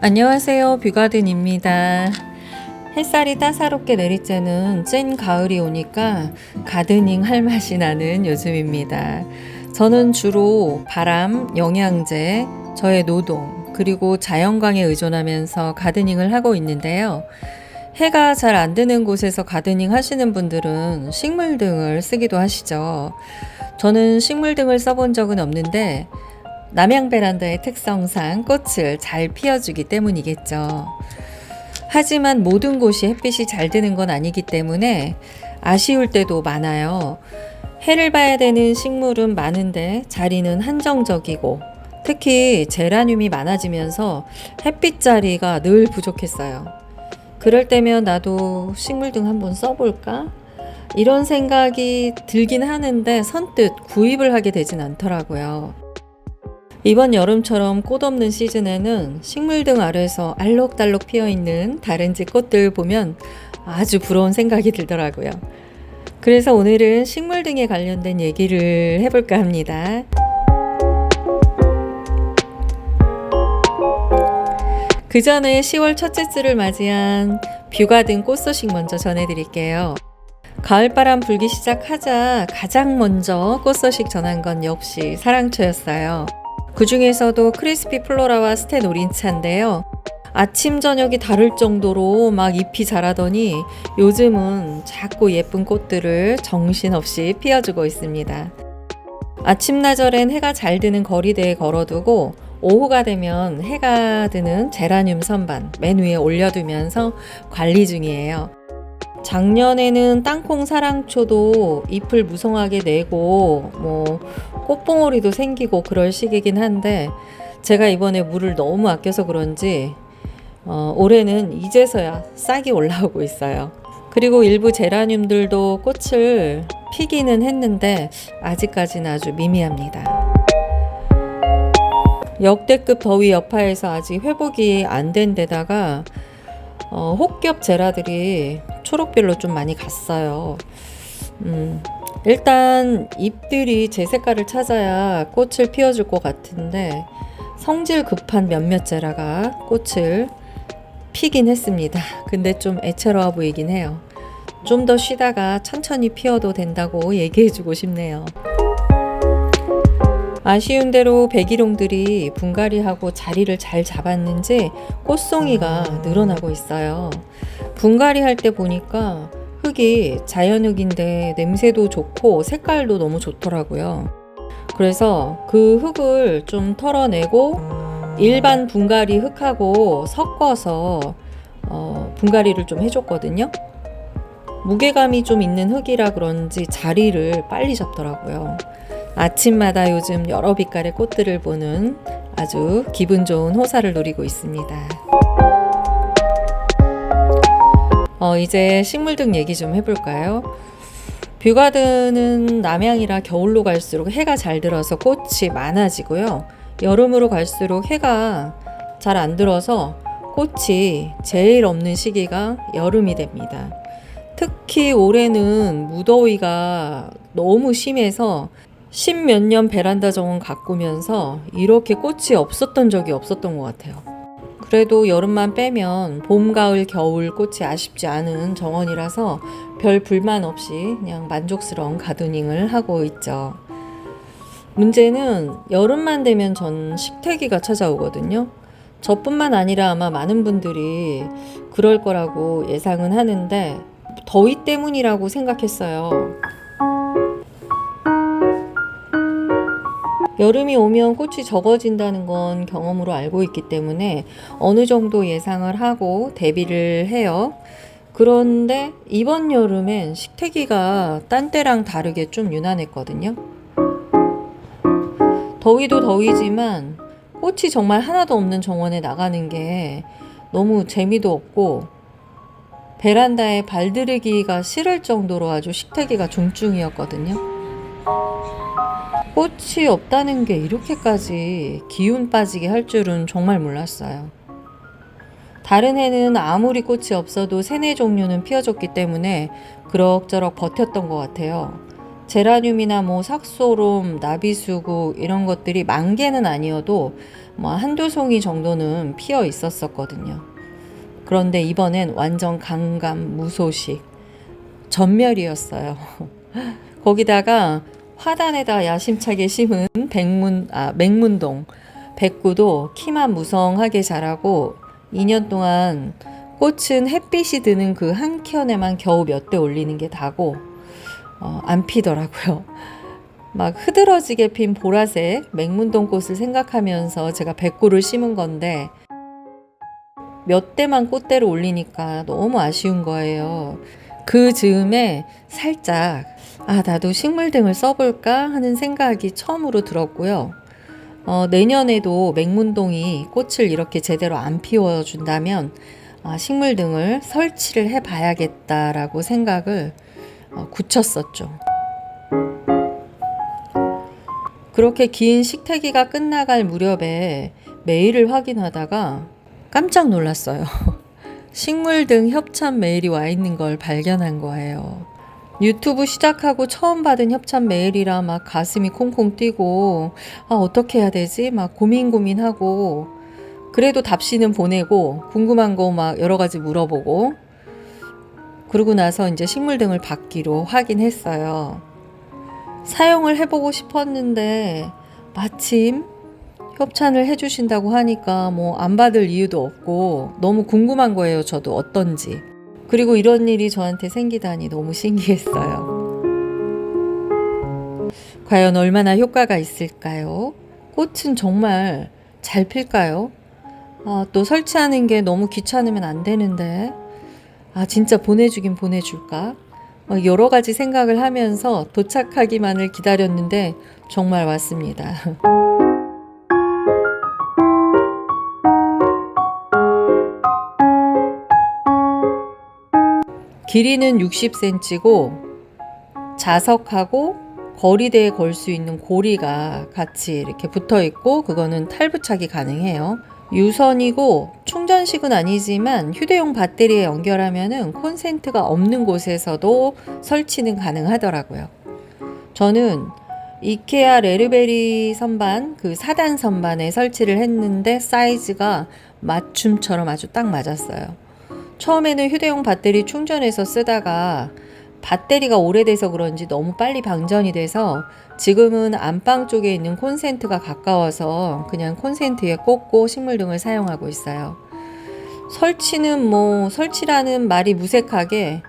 안녕하세요. 뷰가든입니다. 햇살이 따사롭게 내리쬐는 찐 가을이 오니까 가드닝 할 맛이 나는 요즘입니다. 저는 주로 바람, 영양제, 저의 노동, 그리고 자연광에 의존하면서 가드닝을 하고 있는데요. 해가 잘 안 드는 곳에서 가드닝 하시는 분들은 식물등을 쓰기도 하시죠. 저는 식물등을 써본 적은 없는데 남양 베란다의 특성상 꽃을 잘 피워주기 때문이겠죠. 하지만 모든 곳이 햇빛이 잘 드는 건 아니기 때문에 아쉬울 때도 많아요. 해를 봐야 되는 식물은 많은데 자리는 한정적이고 특히 제라늄이 많아지면서 햇빛 자리가 늘 부족했어요. 그럴 때면 나도 식물등 한번 써볼까? 이런 생각이 들긴 하는데 선뜻 구입을 하게 되진 않더라고요. 이번 여름처럼 꽃 없는 시즌에는 식물등 아래에서 알록달록 피어있는 다른지 꽃들 보면 아주 부러운 생각이 들더라고요. 그래서 오늘은 식물등에 관련된 얘기를 해볼까 합니다. 그 전에 10월 첫째 주를 맞이한 뷰가든 꽃 소식 먼저 전해드릴게요. 가을바람 불기 시작하자 가장 먼저 꽃 소식 전한 건 역시 사랑초였어요. 그 중에서도 크리스피 플로라와 스텐 오린차인데요. 아침 저녁이 다를 정도로 막 잎이 자라더니 요즘은 작고 예쁜 꽃들을 정신없이 피워주고 있습니다. 아침나절엔 해가 잘 드는 거리대에 걸어두고 오후가 되면 해가 드는 제라늄 선반 맨 위에 올려두면서 관리 중이에요. 작년에는 땅콩 사랑초도 잎을 무성하게 내고 꽃봉오리도 생기고 그럴 시기긴 한데 제가 이번에 물을 너무 아껴서 그런지 올해는 이제서야 싹이 올라오고 있어요. 그리고 일부 제라늄들도 꽃을 피기는 했는데 아직까지는 아주 미미합니다. 역대급 더위 여파에서 아직 회복이 안 된 데다가 혹겹 제라들이 초록별로 좀 많이 갔어요. 일단 잎들이 제 색깔을 찾아야 꽃을 피워줄 것 같은데 성질 급한 몇몇 제라가 꽃을 피긴 했습니다. 근데 좀 애처로워 보이긴 해요. 좀 더 쉬다가 천천히 피워도 된다고 얘기해주고 싶네요. 아쉬운 대로 백일홍들이 분갈이하고 자리를 잘 잡았는지 꽃송이가 늘어나고 있어요. 분갈이 할 때 보니까 흙이 자연흙인데 냄새도 좋고 색깔도 너무 좋더라고요. 그래서 그 흙을 좀 털어내고 일반 분갈이 흙하고 섞어서 분갈이를 좀 해줬거든요. 무게감이 좀 있는 흙이라 그런지 자리를 빨리 잡더라고요. 아침마다 요즘 여러 빛깔의 꽃들을 보는 아주 기분 좋은 호사를 누리고 있습니다. 이제 식물등 얘기 좀 해볼까요? 뷰가든은 남양이라 겨울로 갈수록 해가 잘 들어서 꽃이 많아지고요. 여름으로 갈수록 해가 잘 안 들어서 꽃이 제일 없는 시기가 여름이 됩니다. 특히 올해는 무더위가 너무 심해서 십몇 년 베란다 정원 가꾸면서 이렇게 꽃이 없었던 적이 없었던 것 같아요. 그래도 여름만 빼면 봄, 가을, 겨울 꽃이 아쉽지 않은 정원이라서 별 불만 없이 그냥 만족스러운 가드닝을 하고 있죠. 문제는 여름만 되면 전 식태기가 찾아오거든요. 저뿐만 아니라 아마 많은 분들이 그럴 거라고 예상은 하는데 더위 때문이라고 생각했어요. 여름이 오면 꽃이 적어진다는 건 경험으로 알고 있기 때문에 어느 정도 예상을 하고 대비를 해요. 그런데 이번 여름엔 식태기가 딴 때랑 다르게 좀 유난했거든요. 더위도 더위지만 꽃이 정말 하나도 없는 정원에 나가는 게 너무 재미도 없고 베란다에 발디르기가 싫을 정도로 아주 식태기가 중증이었거든요. 꽃이 없다는 게 이렇게까지 기운 빠지게 할 줄은 정말 몰랐어요. 다른 해는 아무리 꽃이 없어도 3-4 종류는 피어줬기 때문에 그럭저럭 버텼던 것 같아요. 제라늄이나 뭐 삭소롬, 나비수국 이런 것들이 만 개는 아니어도 뭐 한두 송이 정도는 피어 있었었거든요. 그런데 이번엔 완전 강감무소식, 전멸이었어요. 거기다가 화단에다 야심차게 심은 맹문동 백구도 키만 무성하게 자라고 2년 동안 꽃은 햇빛이 드는 그 한 켠에만 겨우 몇 대 올리는 게 다고 안 피더라고요. 막 흐드러지게 핀 보라색 맹문동 꽃을 생각하면서 제가 백구를 심은 건데 몇 대만 꽃대를 올리니까 너무 아쉬운 거예요. 그 즈음에 살짝 나도 식물등을 써볼까 하는 생각이 처음으로 들었고요. 내년에도 맹문동이 꽃을 이렇게 제대로 안 피워준다면 식물등을 설치를 해봐야겠다라고 생각을 굳혔었죠. 그렇게 긴 식태기가 끝나갈 무렵에 메일을 확인하다가 깜짝 놀랐어요. 식물등 협찬 메일이 와 있는 걸 발견한 거예요. 유튜브 시작하고 처음 받은 협찬 메일이라 막 가슴이 콩콩 뛰고 어떻게 해야 되지? 막 고민하고 그래도 답시는 보내고 궁금한 거 막 여러 가지 물어보고 그러고 나서 이제 식물등을 받기로 확인했어요. 사용을 해보고 싶었는데 마침 협찬을 해주신다고 하니까 뭐 안 받을 이유도 없고 너무 궁금한 거예요. 저도 어떤지. 그리고 이런 일이 저한테 생기다니 너무 신기했어요. 과연 얼마나 효과가 있을까요? 꽃은 정말 잘 필까요? 또 설치하는 게 너무 귀찮으면 안 되는데 진짜 보내주긴 보내줄까? 여러 가지 생각을 하면서 도착하기만을 기다렸는데 정말 왔습니다. 길이는 60cm고 자석하고 거리대에 걸 수 있는 고리가 같이 이렇게 붙어 있고 그거는 탈부착이 가능해요. 유선이고 충전식은 아니지만 휴대용 배터리에 연결하면은 콘센트가 없는 곳에서도 설치는 가능하더라고요. 저는 이케아 레르베리 선반, 그 4단 선반에 설치를 했는데 사이즈가 맞춤처럼 아주 딱 맞았어요. 처음에는 휴대용 배터리 충전해서 쓰다가 배터리가 오래돼서 그런지 너무 빨리 방전이 돼서 지금은 안방 쪽에 있는 콘센트가 가까워서 그냥 콘센트에 꽂고 식물등을 사용하고 있어요. 설치는 뭐 설치라는 말이 무색하게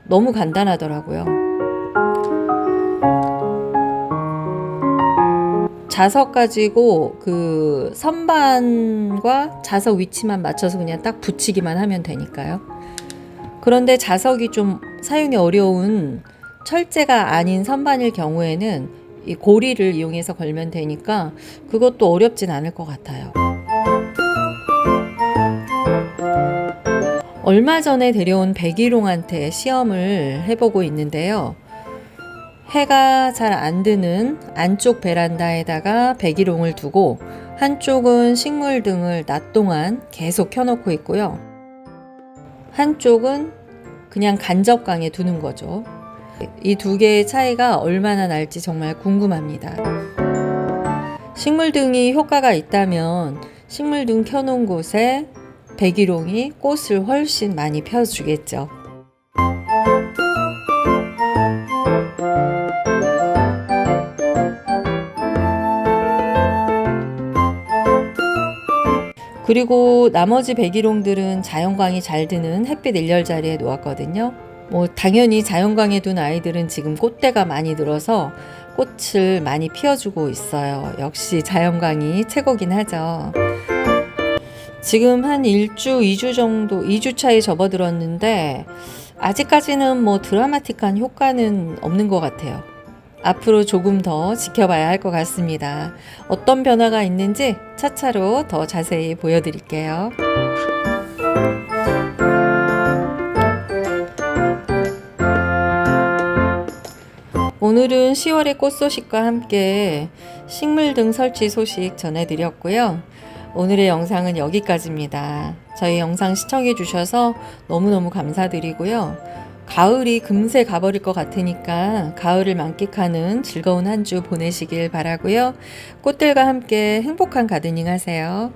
너무 간단하더라고요. 자석 가지고 그 선반과 자석 위치만 맞춰서 그냥 딱 붙이기만 하면 되니까요. 그런데 자석이 좀 사용이 어려운 철제가 아닌 선반일 경우에는 이 고리를 이용해서 걸면 되니까 그것도 어렵진 않을 것 같아요. 얼마 전에 데려온 백일홍한테 시험을 해보고 있는데요. 해가 잘 안 드는 안쪽 베란다에다가 백일홍을 두고 한쪽은 식물등을 낮 동안 계속 켜놓고 있고요. 한쪽은 그냥 간접광에 두는 거죠. 이 두 개의 차이가 얼마나 날지 정말 궁금합니다. 식물등이 효과가 있다면 식물등 켜놓은 곳에 백일홍이 꽃을 훨씬 많이 펴주겠죠. 그리고 나머지 백일홍들은 자연광이 잘 드는 햇빛 일렬 자리에 놓았거든요. 뭐 당연히 자연광에 둔 아이들은 지금 꽃대가 많이 늘어서 꽃을 많이 피워주고 있어요. 역시 자연광이 최고긴 하죠. 지금 한 1주, 2주 정도, 2주 차에 접어들었는데 아직까지는 뭐 드라마틱한 효과는 없는 것 같아요. 앞으로 조금 더 지켜봐야 할 것 같습니다. 어떤 변화가 있는지 차차로 더 자세히 보여드릴게요. 오늘은 10월의 꽃 소식과 함께 식물등 설치 소식 전해드렸고요. 오늘의 영상은 여기까지입니다. 저희 영상 시청해 주셔서 너무너무 감사드리고요. 가을이 금세 가버릴 것 같으니까 가을을 만끽하는 즐거운 한 주 보내시길 바라고요. 꽃들과 함께 행복한 가드닝 하세요.